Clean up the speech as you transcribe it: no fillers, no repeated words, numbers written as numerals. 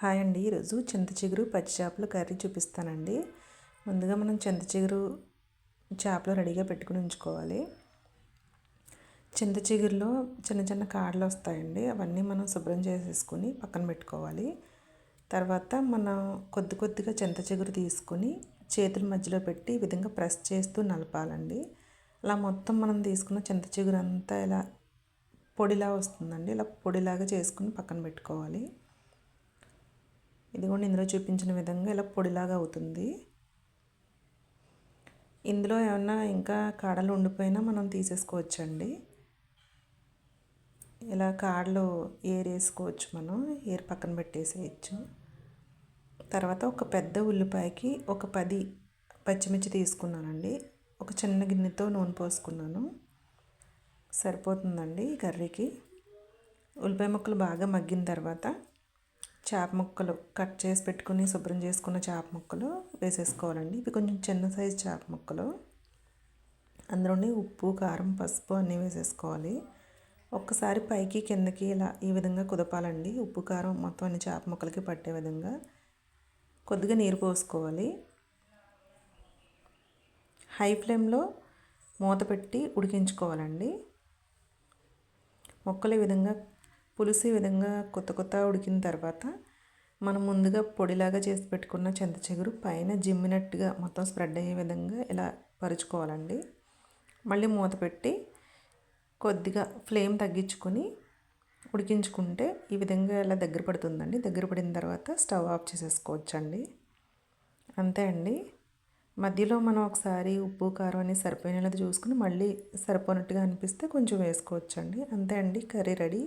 Hi అండి. ఈరోజు చింత చిగురు పచ్చి చేపల కర్రీ చూపిస్తానండి. ముందుగా మనం చింత చిగురు చేపలు రెడీగా పెట్టుకుని ఉంచుకోవాలి. చింత చిగురులో చిన్న చిన్న కాడలు వస్తాయండి. అవన్నీ మనం శుభ్రం చేసేసుకుని పక్కన పెట్టుకోవాలి. తర్వాత మనం కొద్దిగా చింత చిగురు తీసుకుని చేతుల మధ్యలో పెట్టి ఈ విధంగా ప్రెస్ చేస్తూ నలపాలండి. అలా మొత్తం మనం తీసుకున్న చింత చిగురు అంతా ఇలా పొడిలా వస్తుందండి. ఇలా పొడిలాగా చేసుకుని పక్కన పెట్టుకోవాలి. ఇదిగోండి ఇందులో చూపించిన విధంగా ఇలా పొడిలాగా అవుతుంది. ఇందులో ఏమన్నా ఇంకా కాడలు ఉండిపోయినా మనం తీసేసుకోవచ్చండి. ఇలా కాడలు ఏరేసుకోవచ్చు, మనం ఏరి పక్కన పెట్టేసేయచ్చు. తర్వాత ఒక పెద్ద ఉల్లిపాయకి ఒక 10 పచ్చిమిర్చి తీసుకున్నానండి. ఒక చిన్న గిన్నెతో నూనె పోసుకున్నాను, సరిపోతుందండి ఈ కర్రీకి. ఉల్లిపాయ ముక్కలు బాగా మగ్గిన తర్వాత చేప ముక్కలు కట్ చేసి పెట్టుకుని శుభ్రం చేసుకున్న చేప ముక్కలు వేసేసుకోవాలండి. ఇవి కొంచెం చిన్న సైజు చేప ముక్కలు. అందులోనే ఉప్పు, కారం, పసుపు అన్నీ వేసేసుకోవాలి. ఒక్కసారి పైకి కిందకి ఇలా ఈ విధంగా కుదపాలండి. ఉప్పు, కారం మొత్తం అన్ని చేప ముక్కలకి పట్టే విధంగా కొద్దిగా నీరు పోసుకోవాలి. హై ఫ్లేమ్లో మూత పెట్టి ఉడికించుకోవాలండి. ముక్కలు ఈ విధంగా పులుసు ఈ విధంగా కొత్త ఉడికిన తర్వాత మనం ముందుగా పొడిలాగా చేసి పెట్టుకున్న చింత చిగురు పైన జిమ్మినట్టుగా మొత్తం స్ప్రెడ్ అయ్యే విధంగా ఇలా పరుచుకోవాలండి. మళ్ళీ మూత పెట్టి కొద్దిగా ఫ్లేమ్ తగ్గించుకొని ఉడికించుకుంటే ఈ విధంగా ఇలా దగ్గర పడుతుందండి. దగ్గర పడిన తర్వాత స్టవ్ ఆఫ్ చేసేసుకోవచ్చండి. అంతే అండి. మధ్యలో మనం ఒకసారి ఉప్పు, కారం అని సరిపోయినది చూసుకుని మళ్ళీ సరిపోనట్టుగా అనిపిస్తే కొంచెం వేసుకోవచ్చండి. అంతే అండి, కర్రీ రెడీ.